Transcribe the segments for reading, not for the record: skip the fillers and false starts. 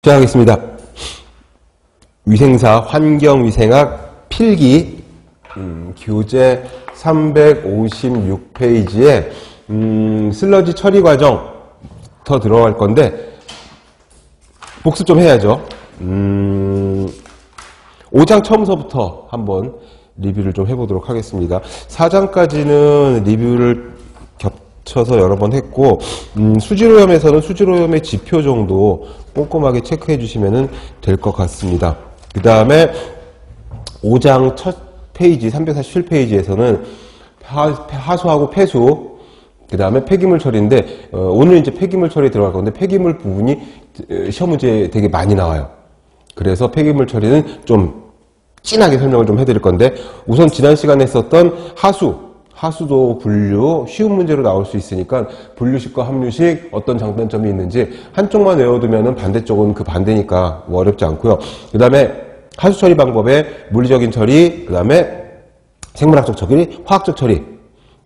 시작하겠습니다. 위생사 환경위생학 필기 교재 356페이지에 슬러지 처리 과정 더 들어갈 건데 복습 좀 해야죠. 5장 처음서부터 한번 리뷰를 좀 해보도록 하겠습니다. 4장까지는 리뷰를 겹쳐서 여러 번 했고 수질오염에서는 수질오염의 지표 정도 꼼꼼하게 체크해 주시면 될 것 같습니다. 그 다음에 5장 첫 페이지 347페이지에서는 하수하고 폐수, 그 다음에 폐기물 처리인데 오늘 이제 폐기물 처리 들어갈 건데 폐기물 부분이 시험 문제에 되게 많이 나와요. 그래서 폐기물 처리는 좀 진하게 설명을 좀 해드릴 건데 우선 지난 시간에 했었던 하수도 분류 쉬운 문제로 나올 수 있으니까 분류식과 함유식 어떤 장단점이 있는지 한쪽만 외워두면 반대쪽은 그 반대니까 뭐 어렵지 않고요. 그 다음에 하수 처리 방법의 물리적인 처리, 그 다음에 생물학적 처리, 화학적 처리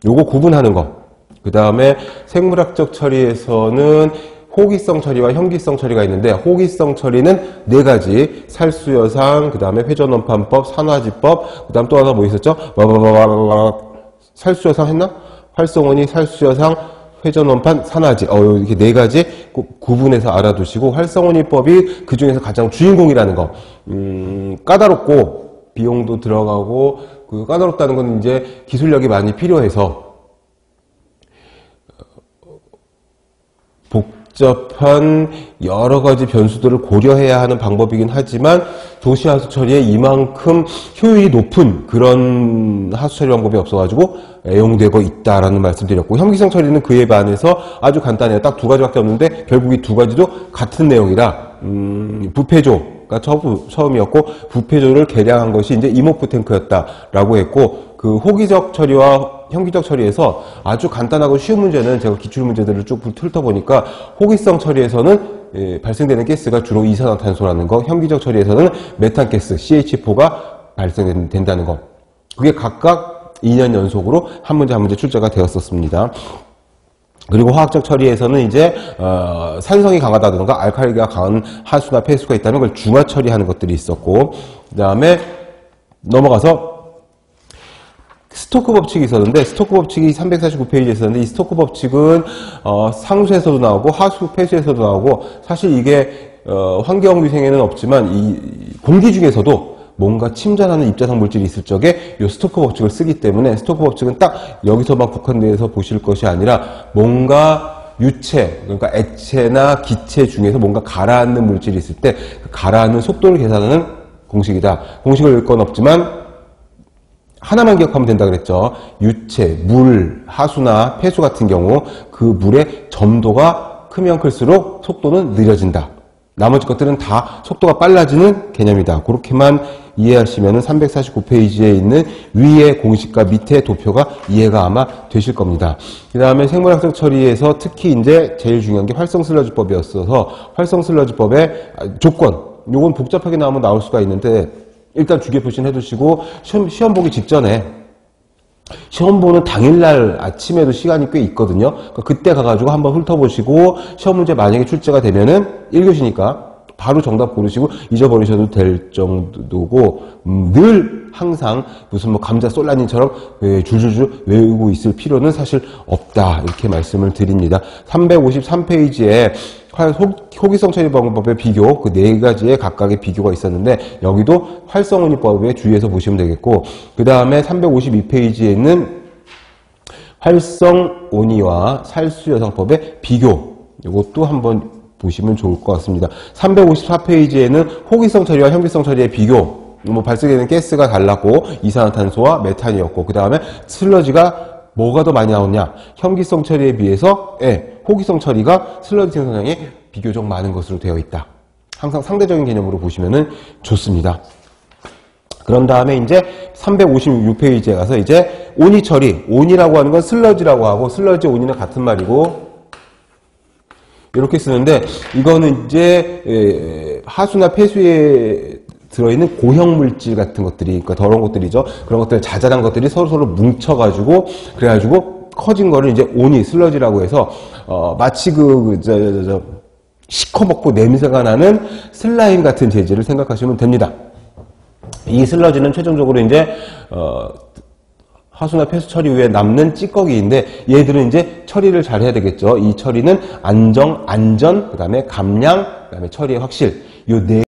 요거 구분하는 거. 그 다음에 생물학적 처리에서는 호기성 처리와 현기성 처리가 있는데 호기성 처리는 4가지 살수여상, 그 다음에 회전원판법, 산화지법, 그 다음 또 하나 뭐 있었죠? 살수여상 했나? 활성온이 살수여상, 회전원판, 산화지 이렇게 4가지 구분해서 알아두시고 활성온이법이 그 중에서 가장 주인공이라는 거. 까다롭고 비용도 들어가고 그 까다롭다는 건 이제 기술력이 많이 필요해서 복잡한 여러 가지 변수들을 고려해야 하는 방법이긴 하지만 도시하수 처리에 이만큼 효율이 높은 그런 하수 처리 방법이 없어가지고 애용되고 있다라는 말씀드렸고 현기성 처리는 그에 반해서 아주 간단해요. 딱 2가지밖에 없는데 결국 이 2가지도 같은 내용이라 부패조가 처음이었고 부패조를 개량한 것이 이제 이모프 탱크였다라고 했고 그 호기적 처리와 현기적 처리에서 아주 간단하고 쉬운 문제는 제가 기출 문제들을 쭉 훑어보니까 호기성 처리에서는 발생되는 가스가 주로 이산화탄소라는 거, 현기적 처리에서는 메탄가스 CH4가 발생된다는 거. 그게 각각 2년 연속으로 한 문제 한 문제 출제가 되었었습니다. 그리고 화학적 처리에서는 이제 산성이 강하다든가 알칼리가 강한 하수나 폐수가 있다면 그걸 중화 처리하는 것들이 있었고 그 다음에 넘어가서 스토크 법칙이 있었는데 스토크 법칙이 349페이지에 있었는데 이 스토크 법칙은 상수에서도 나오고 하수, 폐수에서도 나오고 사실 이게 환경위생에는 없지만 이 공기 중에서도 뭔가 침전하는 입자성 물질이 있을 적에 이 스토크 법칙을 쓰기 때문에 스토크 법칙은 딱 여기서만 국한돼서 보실 것이 아니라 뭔가 유체, 그러니까 액체나 기체 중에서 뭔가 가라앉는 물질이 있을 때 그 가라앉는 속도를 계산하는 공식이다. 공식을 읽을 건 없지만 하나만 기억하면 된다 그랬죠. 유체, 물, 하수나 폐수 같은 경우 그 물의 점도가 크면 클수록 속도는 느려진다. 나머지 것들은 다 속도가 빨라지는 개념이다. 그렇게만 이해하시면 349페이지에 있는 위의 공식과 밑의 도표가 이해가 아마 되실 겁니다. 그 다음에 생물학적 처리에서 특히 이제 제일 중요한 게 활성 슬러지법이었어서 활성 슬러지법의 조건, 요건 복잡하게 나오면 나올 수가 있는데 일단 주기표시는 해두시고 시험 보기 직전에 시험 보는 당일날 아침에도 시간이 꽤 있거든요. 그러니까 그때 가가지고 한번 훑어보시고 시험 문제 만약에 출제가 되면은 1교시니까 바로 정답 고르시고 잊어버리셔도 될 정도고 늘 항상 무슨 뭐 감자 솔라님처럼 줄줄줄 외우고 있을 필요는 사실 없다 이렇게 말씀을 드립니다. 353페이지에 호기성 처리 방법의 비교 그 4가지의 각각의 비교가 있었는데 여기도 활성온이법에 주의해서 보시면 되겠고 그 다음에 352페이지에 있는 활성온이와 살수여상법의 비교 이것도 한번 보시면 좋을 것 같습니다. 354페이지에는 호기성 처리와 현기성 처리의 비교 뭐 발생되는 가스가 달랐고 이산화탄소와 메탄이었고 그 다음에 슬러지가 뭐가 더 많이 나오냐 현기성 처리에 비해서 호기성 처리가 슬러지 생성량이 비교적 많은 것으로 되어 있다. 항상 상대적인 개념으로 보시면 좋습니다. 그런 다음에 이제 356페이지에 가서 이제 온이 처리 온이라고 하는 건 슬러지라고 하고 슬러지 온이는 같은 말이고 이렇게 쓰는데 이거는 이제 하수나 폐수에 들어있는 고형물질 같은 것들이 그러니까 더러운 것들이죠. 그런 것들 자잘한 것들이 서로 뭉쳐가지고 그래가지고 커진 거를 이제 온이 슬러지라고 해서 마치 시커멓고 냄새가 나는 슬라임 같은 재질을 생각하시면 됩니다. 이 슬러지는 최종적으로 이제 하수나 폐수 처리 후에 남는 찌꺼기인데 얘들은 이제 처리를 잘 해야 되겠죠. 이 처리는 안전, 그 다음에 감량, 그 다음에 처리의 확실, 요 네